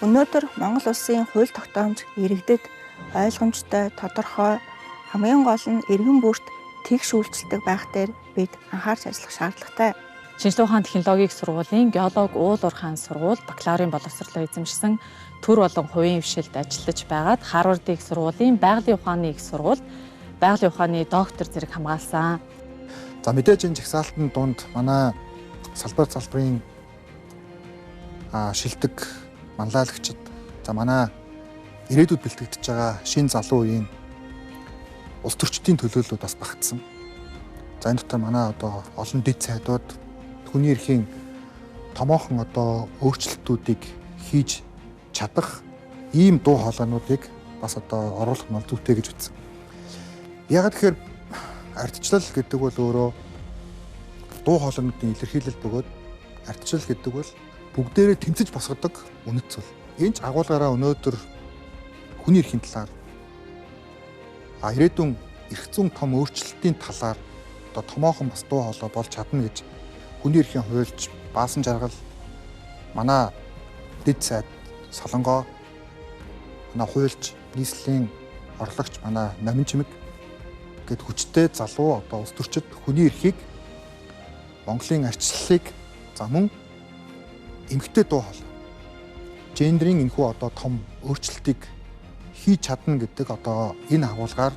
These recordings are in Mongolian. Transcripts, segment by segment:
Өнөөдөр Монгол Улсын хууль тогтоомж иргэдэд ойлгомжтой, тодорхой, хамгийн гол нь эргэн бүрт тэгш үйлчлдэг байх дээр бид анхаарч ажиллах шаардлагатай. Шинжлэх ухааны технологийн сургуулийн геолог Уул Уурхайн сургууль бакалаврын боловсролоо эзэмшсэн төр болон хувийн хвшилд ажиллаж байгаад Харвардын их сургуулийн байгалийн ухааны их сургуульд байгалийн ухааны доктор зэрэг хамгаалсан. За мэдээж энэ жагсаалтын дунд манай салбарын шилдэг манлайлагчид за манай ирээдүйд бэлтгэгдэж байгаа шинэ залуу үеийн улс төрчдийн төлөөллүүд бас багтсан. За энэ дотор манай одоо олон дэд сайдууд хүний эрхийн томоохон одоо өөрчлөлтүүдийг хийж чадах ийм дуу хоолойнуудыг бас одоо оруулах нь зүйтэй гэж үзсэн. Яг тэгэхээр ардчлал гэдэг бол өөрөө дуу хоолойнуудын илэрхийлэл бөгөөд ардчлал гэдэг бол бүгдээрээ тэмцэж босгодог үнэт зүйл. Энэ ч агуулгаараа өнөөдөр хүний эрхийн талаар ирээдүйн эрх зүйн том өөрчлөлтийн талаар одоо томоохон бас дуу хоолой болж чадна гэж хүний эрхийн хуульч Баасан Жаргал манай дэд сайд Солонгоо манай хуульч нийслэлийн орлогч манай Номин Чимэг гэд хүчтэй залуу одоо улс төрчид хүний эрхийг Монголын арчлалыг за мөн эмэгтэй дуу хоолой гендерийн энэхүү одоо том өөрчлөлтийг хийж чадна гэдэг одоо энэ агуулгаар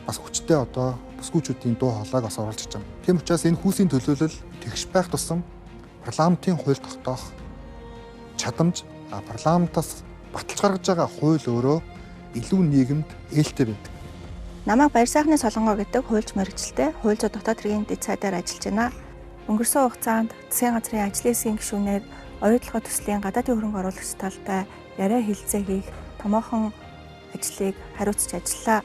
бас хүчтэй одоо бүсгүйчүүдийн дуу хоолойг бас оруулж байгаа юм. Тийм учраас энэ хүүсийн төлөөлөл тэгш байх тусам парламентын хууль тогтоох чадамж парламентаас баталж гаргаж байгаа хууль өөрөө илүү нийгэмд ээлтэй байдаг. Намайг Баяр сайхны Солонгоо гэдэг хуульч мэргэжилтэй хууль зүйн дотоод хэргийн дэд сайдаар ажиллаж байна. Өнгөрсөн хугацаанд засгийн газрын ажлын хэсгийн гишүүнээр оюутлогоо төслийн гадаадын хөрөнгө оруулагч талтай яриа хэлцээ хийх томоохон ажлыг хариуцж ажиллаа.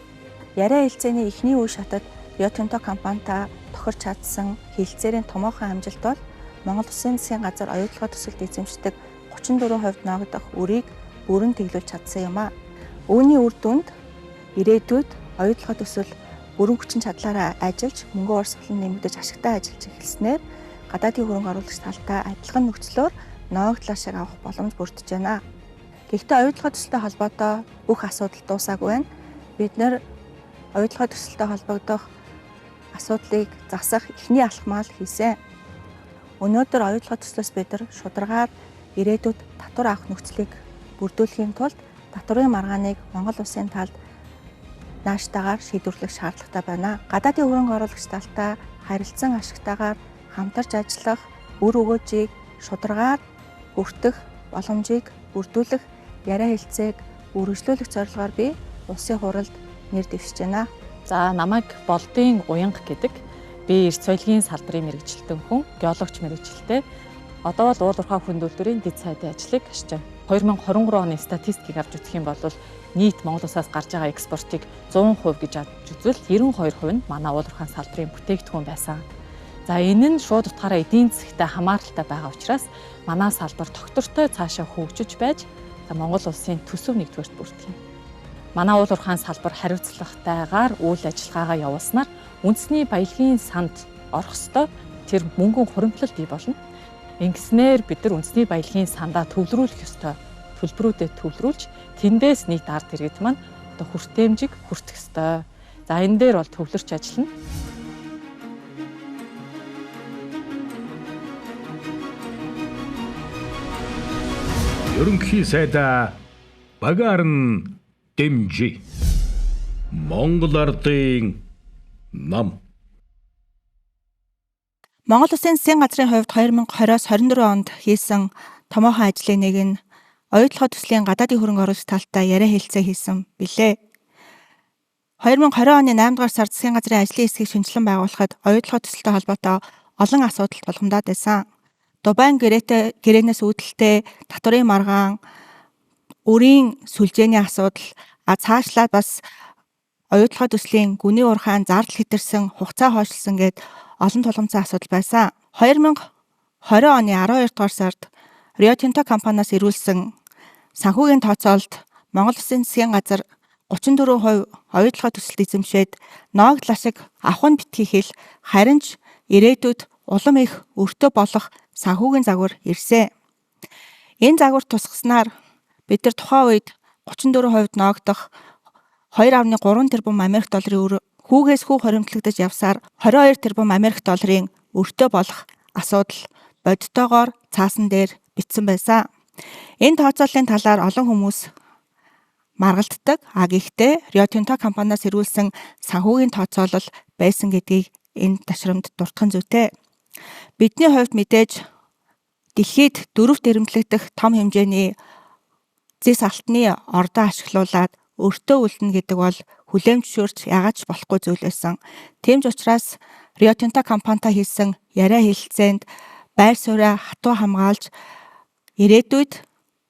Яриа хэлцээний эхний үе шатад Rio Tinto компанитай тохирч чадсан хэлцээрийн томоохон амжилт бол Монгол Улсын засгийн газар оюутлогоо төсөлд эзэмшдэг 34% ногдох үрийг бүрэн тэглүүлж чадсан юм а. Үүний үр дүнд ирээдүйд оюутлогоо төсөл бүрэн хүчин чадлаараа ажиллаж мөнгө урсгалан нэмэгдэж ашигтай ажиллаж эхэлснээр гадаадын хөрөнгө оруулагч талтай адилхан нөхцлөөр ноогдлоо шиг авах боломж бүрдэж байна. Гэхдээ оюутлогоо төсөлтэй холбоотой бүх асуудал дуусаагүй байна. Бид нэр оюутлогоо төсөлтэй холбогдох асуудлыг засах эхний алхмаа хийсэн. Өнөөдөр оюутлогоо төслөөс бид нар шударгаар ирээдүйд татвар авах нөхцөлийг бүрдүүлэхийн тулд татварын маргааныг Монгол Улсын талд нааштайгаар шийдвэрлэх шаардлагатай байна. Гадаадын хөрөнгө оруулагч талтай харилцан ашигтайгаар хамтарч ажиллах, үр өгөөжийг шударгаар бүртгэх боломжийг бүрдүүлэх яриа хэлцээг үргэлжлүүлэх зорилгоор би улсын хуралд нэр дэвшиж байна. За намайг Болдын Уянга гэдэг. Би эрс соёлын салбарын мэргэжилтэн хүн, геологч мэргэжилтэй. Одоо бол Уул Уурхай хүндүүлбэрийн дэд сайдын ажлыг хийж байна. 2023 оны статистикийг авч үзэх юм бол нийт Монгол Улсаас гарч байгаа экспортыг 100% гэж авч үзвэл 92% нь манай Уул Уурхайн салбарын бүтээгдэхүүн байсан. За энэ нь шууд утгаараа эдийн засгтай хамааралтай байгаа учраас манай салбар тогтвортой цаашаа хөгжиж байж Монгол Улсын төсөв нэгдүгээрт бүртгэх юм. Манай Уул Уурхайн салбар хариуцлагатайгаар үйл ажиллагаагаа явуулснаар үндэсний баялагын санд орох ёстой тэр мөнгөн хуримтлал бий болно. Ингэснээр бид нар үндэсний баялагын сандаа төвлөрүүлэх ёстой төлбөрүүдэд төвлөрүүлж тэндээс нийт ард иргэд маань одоо хүртээмжийг хүртэх ёстой. За энэ дээр бол төвлөрч ажиллана. Ерөнхий сайдаа багаар нь дэмжи. Монгол ардын нам. Монгол Улсын засгийн газрын хувьд 2020-оос 24 онд хийсэн томоохон ажлын нэг нь оюутлогоо төслийн гадаадын хөрөнгө оруулагч талтай яриа хэлцээ хийсэн билээ. 2020 оны 8 дугаар сард засгийн газрын ажлын хэсгийг шинжилэн байгуулахад оюутлогоо төсөлтэй холбоотой олон асуудал тулгамдаад байсан. Дубайн гэрээнээс үүдэлтэй татварын маргаан, өрийн сүлжээний асуудал, цаашлаад бас оюутлогоо төслийн гүний уурхайн зардал хэтэрсэн, хугацаа хойшлсон гэд олон тулгамдсан асуудал байсан. 2020 оны 12 дугаар сард Rio Tinto компаниас ирүүлсэн санхүүгийн тооцоололд Монгол Улсын засгийн газар 34% оюутлогоо төсөлд эзэмшээд ноогдол ашиг авах нь битгий хэл харин ч ирээдүйд улам их өртөө болох санхүүгийн загвар ирсэн. Энэ загвар тусгаснаар бид нар тухайн үед 34% ноогдох 2.3 тэрбум Америк долларын хүүгээс хүү хоримтлагдаж явсаар 22 тэрбум Америк долларын өртөө болох асуудал бодитоогоор цаасан дээр бичсэн байсан. Энэ тооцооллын талаар олон хүмүүс маргалддаг. Гэхдээ Rio Tinto компаниас ирүүлсэн санхүүгийн тооцоолол байсан гэдгийг энэ ташрамд дурдхан зүйтэй. Бидний хувьд мэдээж дэлхийд дөрөвт эрэмблэгдэх том хэмжээний зэс алтны ордоо ашиглуулад өртөө үлдэнэ гэдэг бол хүлээн зөвшөөрч яагаад ч болохгүй зүйл байсан. Тийм ч учраас Rio Tinto компанитай хийсэн яриа хэлэлцээнд байр сууриа хатуу хамгаалж ирээдүйд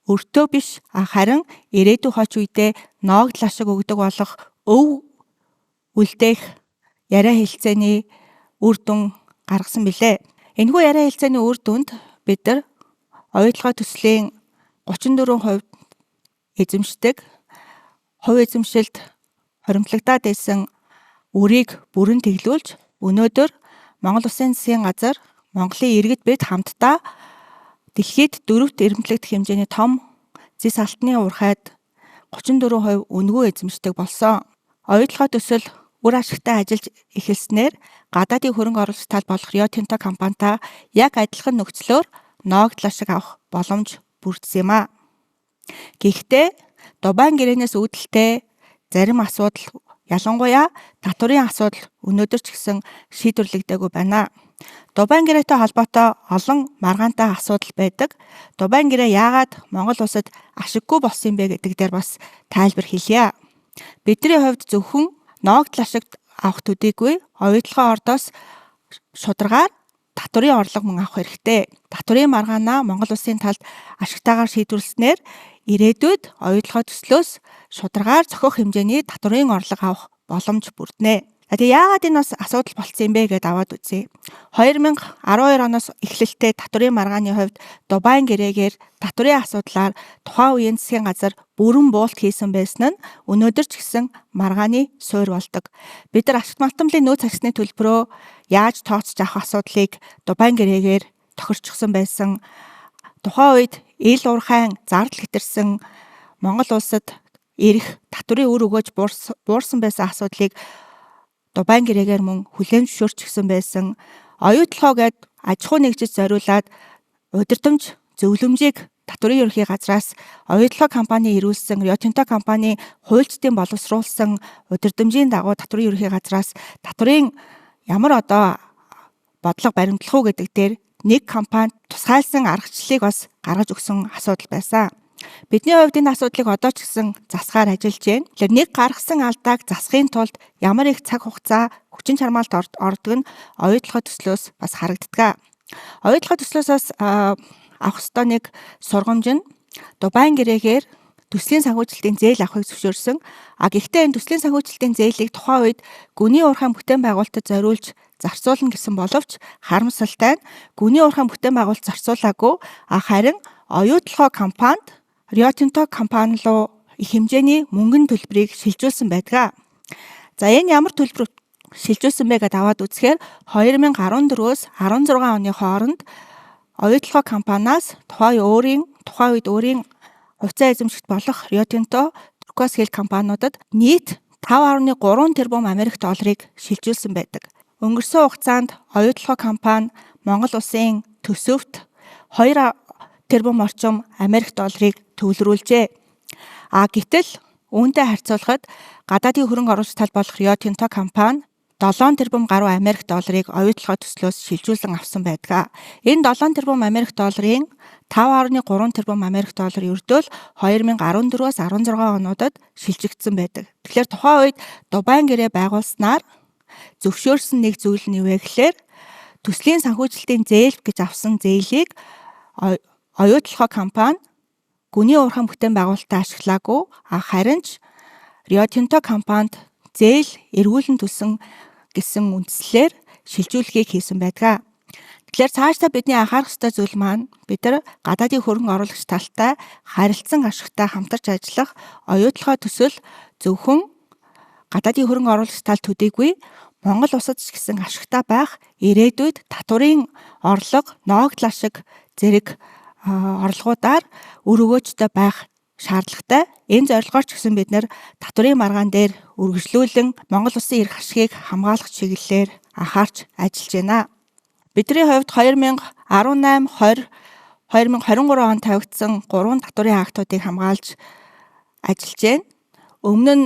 өртөө биш харин ирээдүйн хойч үедээ ноогдол ашиг өгдөг болох өв үлдээх яриа хэлэлцээний үр дүн гаргасан билээ. Энэхүү яриа хэлэлцээний үр дүнд бид нар оюутлогын төслийн 34% эзэмшдэг хувь эзэмшилд хоримтлагдаад байсан үрийг бүрэн тэглүүлж өнөөдөр Монгол Улсын засгийн газар Монголын иргэд бид хамтдаа дэлхийд дөрөвт эрэмблэгдэх хэмжээний том зэс алтны уурхайд 34% үнэгүй эзэмшдэг болсон. Оюутлогын төсөл үр ашигтай ажиллаж эхэлснээр гадаадын хөрөнгө оруулагч тал болох Rio Tinto компанитай яг адилхан нөхцлөөр ноогдол ашиг авах боломж бүрдсэн юм а. Гэхдээ Дубайн гэрээнээс үүдэлтэй зарим асуудал ялангуяа татварын асуудал өнөөдөр ч гэсэн шийдвэрлэгдээгүй байна. Дубайн гэрээтэй холбоотой олон маргаантай асуудал байдаг. Дубайн гэрээ яагаад Монгол улсад ашиггүй болсон юм бэ гэдэг дээр бас тайлбар хэлье. Бидний хувьд зөвхөн ноогдол ашиг авах төдийгүй оюутлогын ордоос шударгаар татварын орлого мөн авах хэрэгтэй. Татварын маргаанаа Монгол улсын талд ашигтайгаар шийдвэрлэснээр ирээдүйд оюутлогын төслөөс шударгаар зохиох хэмжээний татварын орлого авах боломж бүрднэ. Тэгээ яагаад энэ бас асуудал болцсон юм бэ гэдээ аваад үзье. 2012 оноос эхлэлтэй татварын маргааны хувьд Дубайн гэрээгээр татварын асуудлаар тухайн үеийн засгийн газар бүрэн буулт хийсэн байсан нь өнөөдөр ч гэсэн маргааны суурь болдог. Бид нар ашигт малтамлын нөөц архисны төлбөрөө яаж тооцож авах асуудлыг Дубайн гэрээгээр тохирчсон байсан. Тухайн үед ил уурхайн зардал хэтэрсэн Монгол улсад ирэх татварын үр өгөөж буурсан байсан асуудлыг Дубайн гэрээгээр мөн хүлээн зөвшөөрчихсөн байсан. Оюутлогоо гээд аж ахуй нэгжид зориулаад удирдамж зөвлөмжийг татварын ерөнхий газраас оюутлогоо компани ирүүлсэн Rio Tinto компани хуульчдын боловсруулсан удирдамжийн дагуу татварын ерөнхий газраас татварын ямар бодлого баримтлах уу гэдэг дээр нэг компани тусгайлсан аргачлалыг бас гаргаж өгсөн асуудал байсан. Бидний хувьд энэ асуудлыг одоо ч гэсэн засгаар ажиллаж байна. Тэгэхээр нэг гаргасан алдааг засахын тулд ямар их цаг хугацаа, хүчин чармаалт ордог нь оюутлогын төслөөс бас харагддаг. Оюутлогын төслөөс авах ёстой нэг сургамж нь Дубайн гэрээгээр төслийн санхүүжилтийн зээл авахыг зөвшөөрсөн. Гэхдээ энэ төслийн санхүүжилтийн зээлийг тухайн үед гүний уурхайн бүтээн байгуулалтад зориулж зарцуулна гэсэн боловч харамсалтай нь гүний уурхайн бүтээн байгуулалт зарцуулаагүй харин оюутлогоо компанид Rio Tinto компани руу их хэмжээний мөнгөний төлбөрийг шилжүүлсэн байдаг. За энэ ямар төлбөр шилжүүлсэн бэ гэдээ аваад үзэхээр 2014-өөс 16 оны хооронд оюутлогоо компаниас тухайн үед өөрийн хувьцаа эзэмшигт болох Rio Tinto, Turquoise Hill компаниудад нийт 5.3 тэрбум Америк долларыг шилжүүлсэн байдаг. Өнгөрсөн хугацаанд оюутлогоо компани Монгол улсын төсөвт 2 тэрбум орчим Америк долларыг төвлөрүүлжээ. Гэтэл үүнтэй харьцуулахад гадаадын хөрөнгө оруулагч тал болох Rio Tinto компани 7 тэрбум гаруй Америк долларыг оюутлогоо төслөөс шилжүүлэн авсан байдаг. Энэ 7 тэрбум Америк долларын 5.3 тэрбум Америк доллар ердөөл 2014-өөс 16 онуудад шилжигдсэн байдаг. Тэгэхээр тухайн үед Дубайн гэрээ байгуулснаар зөвшөөрсөн нэг зүйл нь юу вэ гэхээр төслийн санхүүжилтийн зээл гэж авсан зээлийг оюутлогоо компани гүний уурхайн бүтээн байгуулалтаа ашиглаагүй харин ч Rio Tinto компанид зээл эргүүлэн төлсөн гэсэн үндслээр шилжүүлэхийг хийсэн байдаг. Тэгэхээр цаашдаа бидний анхаарах ёстой зүйл маань бид нар гадаадын хөрөнгө оруулагч талтай харилцан ашигтай хамтарч ажиллах оюутлогоо төсөл зөвхөн гадаадын хөрөнгө оруулагч тал төдийгүй Монгол улсад ч гэсэн ашигтай байх ирээдүйд татварын орлого, ноогдол ашиг зэрэг орлогуудаар үр өгөөжтэй байх шаардлагатай. Энэ зорилгоор ч гэсэн бид нэр татврын маргаан дээр үргэлжлүүлэн Монгол Улсын эрх ашигыг хамгаалах чиглэлээр анхаарч ажиллаж байна. Бидний хувьд 2018, 20, 2023 онд тавигдсан 3 татврын актуудыг хамгаалж ажиллаж байна. Өмнө нь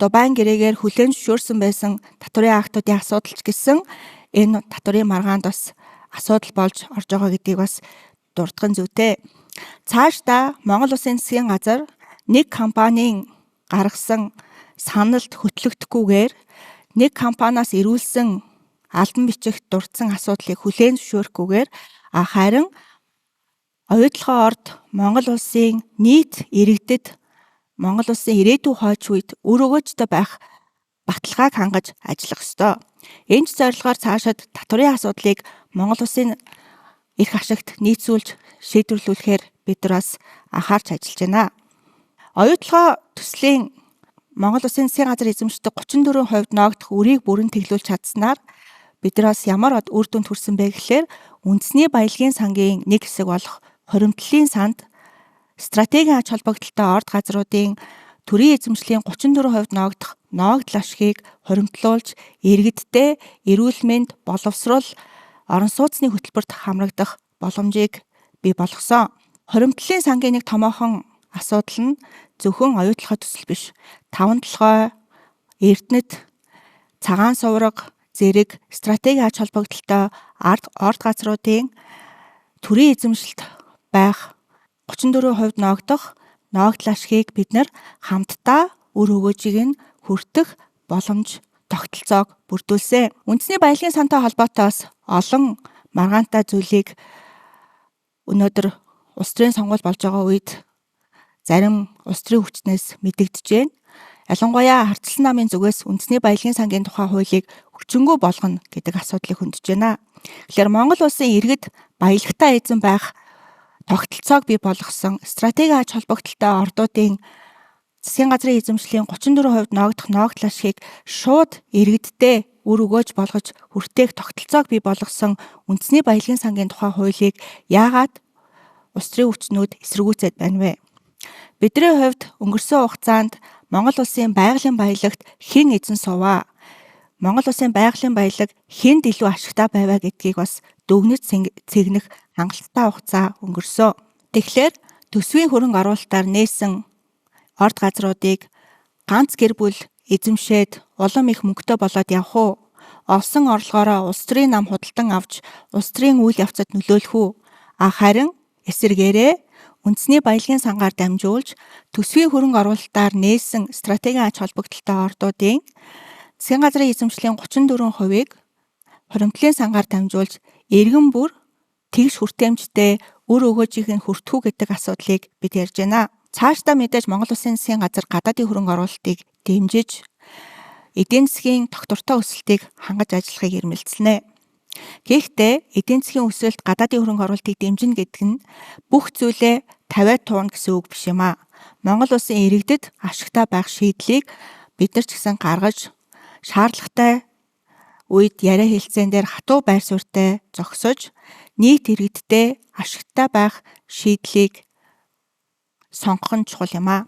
Дубайн гэрээгээр хүлээн зөвшөөрсөн байсан татврын актуудын асуудал ч гэсэн энэ татврын маргаанд бас асуудал болж орж байгаа гэдгийг бас дурдган зүйтэй. Цаашдаа Монгол Улсын засгийн газар нэг компанийн гаргасан саналд хөтлөгдөхгүйгээр нэг компаниас ирүүлсэн албан бичихт дурдсан асуудлыг хүлээн зөвшөөрөхгүйгээр харин оюутлогын орд Монгол Улсын нийт иргэдэд Монгол Улсын ирээдүйн хойч үед үр өгөөжтэй байх баталгааг хангаж ажиллах ёстой. Энэ ч зорилгоор цаашид татврын асуудлыг Монгол Улсын эрх ашигт нийцүүлж шийдвэрлүүлэхээр бид нар бас анхаарч ажиллаж байна. Оюутлогын төслийн Монгол Улсын засгийн газар эзэмшдэг 34% ноогдох үрийг бүрэн тэглүүлж чадсанаар бид нар бас ямар үр дүнд хүрсэн бэ гэхээр үндэсний баялагын сангийн нэг хэсэг болох хоримтлалын санд стратегийн ач холбогдолтой орд газруудын төрийн эзэмшлийн 34% ноогдох ноогдол ашгийг хоримтлуулж иргэдтэй эрүүл мэнд боловсрол орон сууцны хөтөлбөрт хамрагдах боломжийг бий болгосон. Хоримтлалын сангийн нэг томоохон асуудал нь зөвхөн оюутлогын төсөл биш. Таван толгой, Эрдэнэт, Цагаан сувраг зэрэг стратегийн ач холбогдолтой орд газруудын төрийн эзэмшилт байх 34% ноогдох ноогдол ашгийг бид нар хамтдаа үр өгөөжийг нь хүртэх боломж тогтолцоог бүрдүүлсэн. Үндэсний баялагын сантай холбоотой бас олон маргаантай зүйлийг өнөөдөр улс төрийн сонгуул болж байгаа үед зарим улс төрийн хүчнээс мэдэгдэж байна. Ялангуяа харталсан намын зүгээс үндэсний баялагын сангийн тухай хуулийг хүчингү болгоно гэдэг асуудлыг хөндөж байна. Тэгэхээр Монгол Улсын иргэд баялагтай эзэн байх тогтолцоог бий болгосон стратегийн ач холбогдолтой ордуудын засгийн газрын эзэмшлийн 34% ноогдох ноогдол ашгийг шууд иргэдтэй үр өгөөж болгож хүртээх тогтолцоог бий болгосон үндэсний баялагын сангийн тухай хуулийг яагаад улс төрийн хүчнүүд эсэргүүцээд байна вэ? Бидний хувьд өнгөрсөн хугацаанд Монгол Улсын байгалийн баялагт хэн эзэн суваа? Монгол Улсын байгалийн баялаг хэнд илүү ашигтай байваа гэдгийг бас дүгнэж цэгнэх хангалттай хугацаа өнгөрсөн. Тэгэхээр төсвийн хөрөнгө оруулалтаар нээсэн орд газруудыг ганц гэр бүл эзэмшээд улам их мөнгөтэй болоод явах уу? Олсон орлогоороо улс төрийн нам худалдан авч улс төрийн үйл явцад нөлөөлөх үү? Харин эсвэргээрээ үндэсний баялагын сангаар дамжуулж төсвийн хөрөнгө оруулалтаар нээсэн стратегийн ач холбогдолтой ордуудын засгийн газрын эзэмшлийн 34%-ийг хоримтлалын сангаар дамжуулж эргэн бүр тэгш хүртээмжтэй үр өгөөжийг нь хүртэх үү гэдэг асуудлыг бид ярьж байна. Цаашдаа мэдээж Монгол Улсын засгийн газар гадаадын хөрөнгө оруулалтыг дэмжиж эдийн засгийн тогтвортой өсөлтийг хангаж ажиллахыг эрмэлзлэнэ. Гэхдээ эдийн засгийн өсөлт гадаадын хөрөнгө оруулалтыг дэмжинэ гэдэг нь бүх зүйлээ тавиад туuna гэсэн үг биш юм аа. Монгол Улсын иргэдэд ашигтай байх шийдлийг бид нар ч гэсэн гаргаж шаардлагатай үед яриа хэлцээн дээр хатуу байр суурьтай зогсож нийт иргэдтэй ашигтай байх шийдлийг сонгох нь чухал юм аа.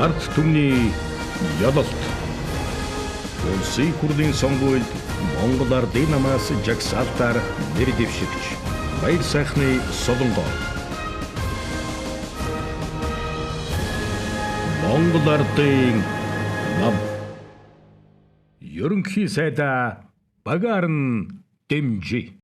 Ард түмний ялалт. Улсын хурлын сонгуульд Монгол Ардын намаас жагсаалтаар нэр дэвшигч Баяр сайхны Солонгоо. Монгол Ардын нам. Ерөнхий сайдаа Багаарн Дэмжи.